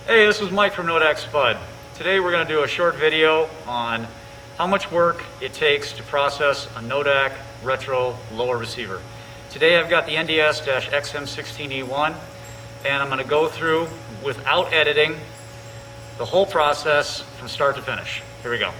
Hey, this is Mike from NoDak Spud. Today we're going to do a short video on how much work it takes to process a NoDak retro lower receiver. Today I've got the NDS-XM16E1 and I'm going to go through, without editing, the whole process from start to finish. Here we go.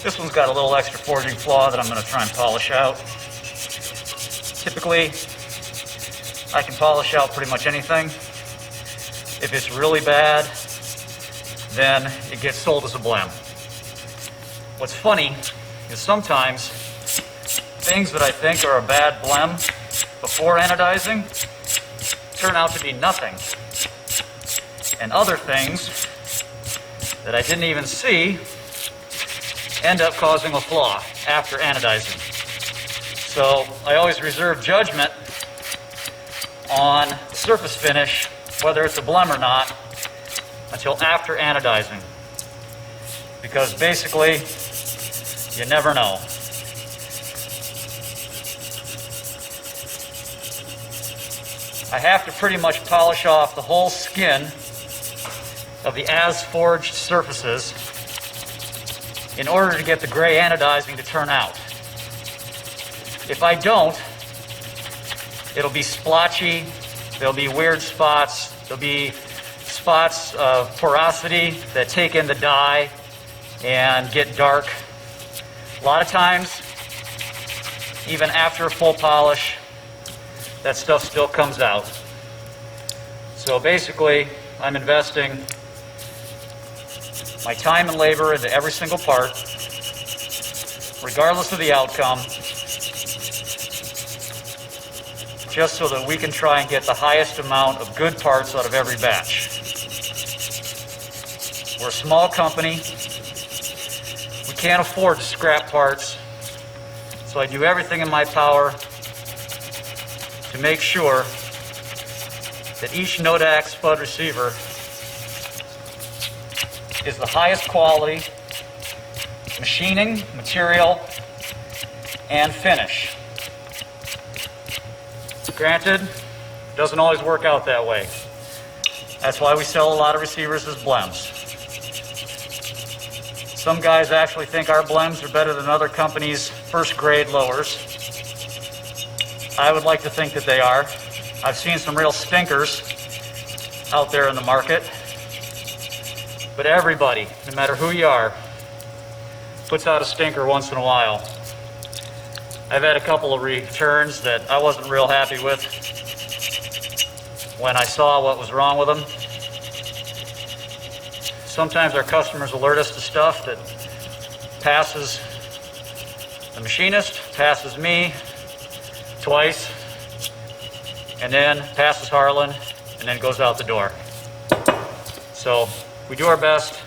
This one's got a little extra forging flaw that I'm going to try and polish out. Typically, I can polish out pretty much anything. If it's really bad, then it gets sold as a blem. What's funny is sometimes things that I think are a bad blem before anodizing turn out to be nothing. And other things that I didn't even see end up causing a flaw after anodizing. So I always reserve judgment on surface finish, whether it's a blem or not, until after anodizing. Because basically, you never know. I have to pretty much polish off the whole skin of the as-forged surfaces in order to get the gray anodizing to turn out. If I don't, it'll be splotchy, there'll be weird spots, there'll be spots of porosity that take in the dye and get dark. A lot of times, even after a full polish, that stuff still comes out. So basically, I'm investing my time and labor into every single part, regardless of the outcome, just so that we can try and get the highest amount of good parts out of every batch. We're a small company. We can't afford to scrap parts, so I do everything in my power to make sure that each NoDak Spud receiver is the highest quality machining, material, and finish. Granted, it doesn't always work out that way. That's why we sell a lot of receivers as blems. Some guys actually think our blems are better than other companies' first-grade lowers. I would like to think that they are. I've seen some real stinkers out there in the market. But everybody, no matter who you are, puts out a stinker once in a while. I've had a couple of returns that I wasn't real happy with when I saw what was wrong with them. Sometimes our customers alert us to stuff that passes the machinist, passes me twice, and then passes Harlan, and then goes out the door. So we do our best.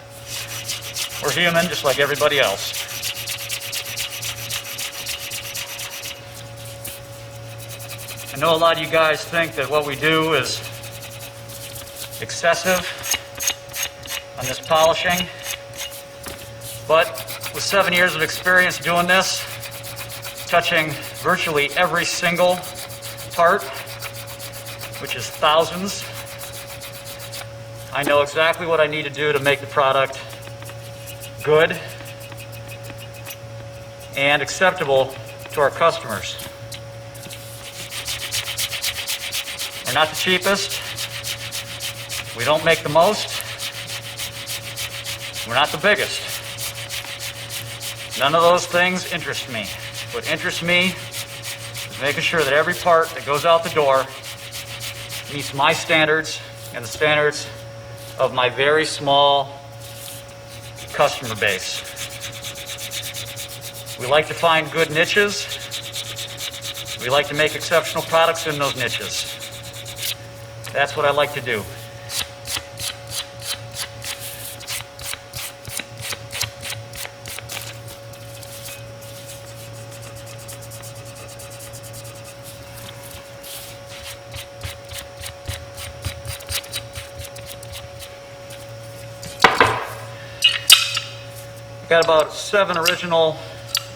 We're human just like everybody else. I know a lot of you guys think that what we do is excessive on this polishing, but with 7 years of experience doing this, touching virtually every single part, which is thousands, I know exactly what I need to do to make the product good and acceptable to our customers. We're not the cheapest. We don't make the most. We're not the biggest. None of those things interest me. What interests me is making sure that every part that goes out the door meets my standards and the standards of my very small customer base. We like to find good niches. We like to make exceptional products in those niches. That's what I like to do. Got about 7 original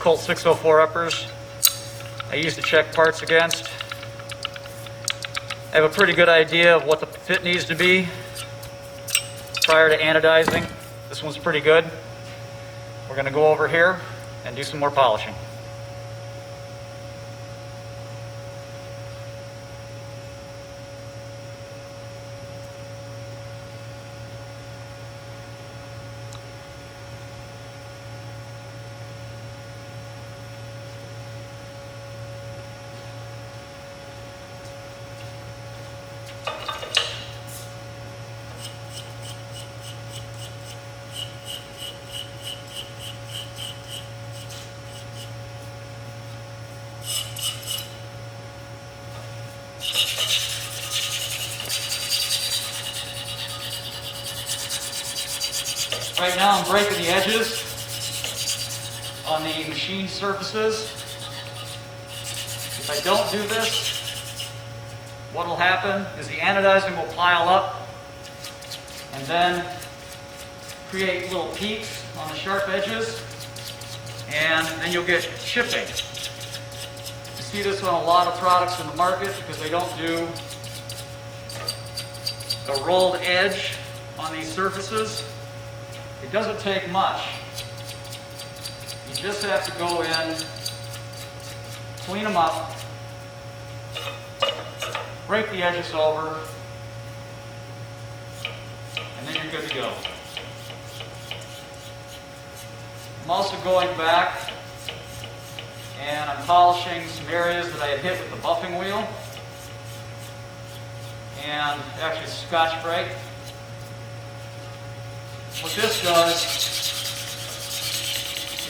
Colt 604 uppers I use to check parts against. I have a pretty good idea of what the fit needs to be prior to anodizing. This one's pretty good. We're going to go over here and do some more polishing. Right now I'm breaking the edges on the machine surfaces. If I don't do this, what will happen is the anodizing will pile up and then create little peaks on the sharp edges, and then you'll get chipping. You see this on a lot of products in the market because they don't do a rolled edge on these surfaces. It doesn't take much. You just have to go in, clean them up, break the edges over, and then you're good to go. I'm also going back and I'm polishing some areas that I had hit with the buffing wheel and actually Scotch-Brite. What this does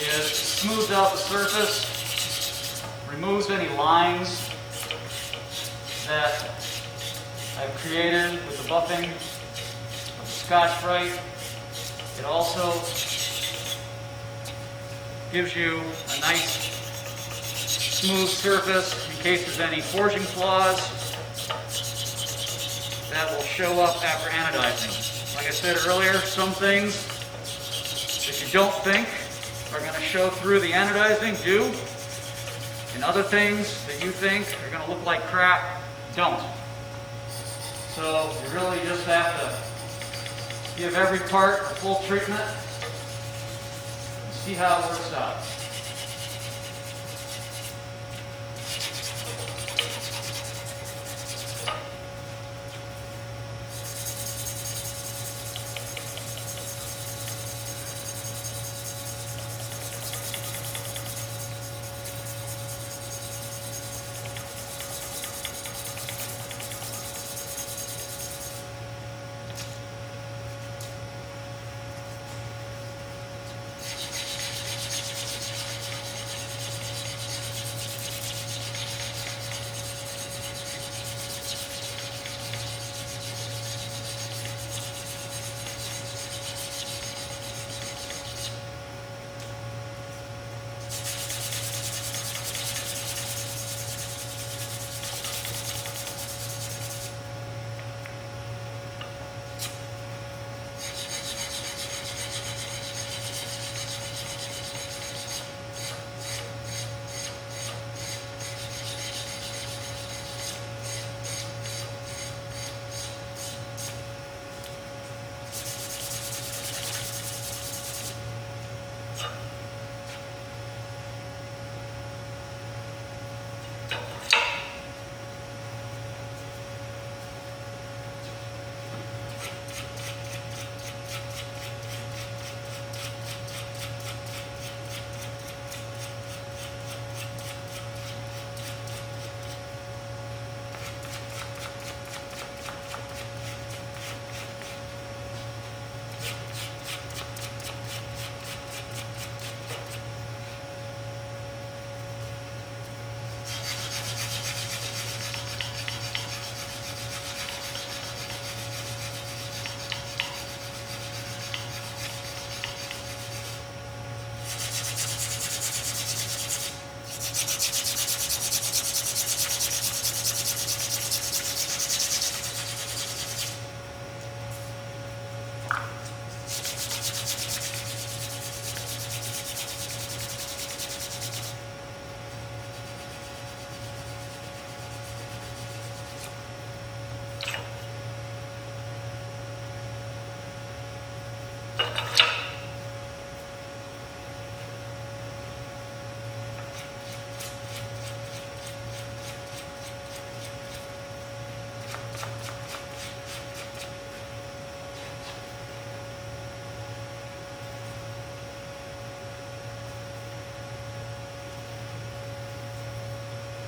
is smooths out the surface, removes any lines that I've created with the buffing of the Scotch-Brite. It also gives you a nice smooth surface in case there's any forging flaws that will show up after anodizing. Like I said earlier, some things that you don't think are going to show through the anodizing do, and other things that you think are going to look like crap don't. So you really just have to give every part a full treatment and see how it works out.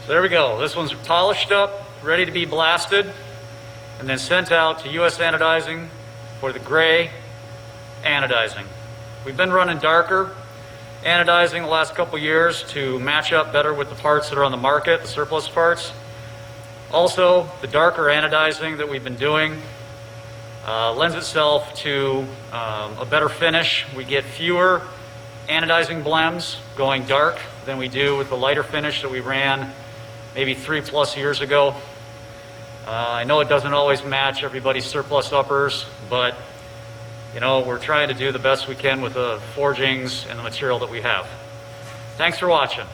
So there we go. This one's polished up, ready to be blasted, and then sent out to US Anodizing for the gray anodizing. We've been running darker anodizing the last couple years to match up better with the parts that are on the market, the surplus parts. Also, the darker anodizing that we've been doing lends itself to a better finish. We get fewer anodizing blems going dark than we do with the lighter finish that we ran maybe 3+ years ago. I know it doesn't always match everybody's surplus uppers, but you know, we're trying to do the best we can with the forgings and the material that we have. Thanks for watching.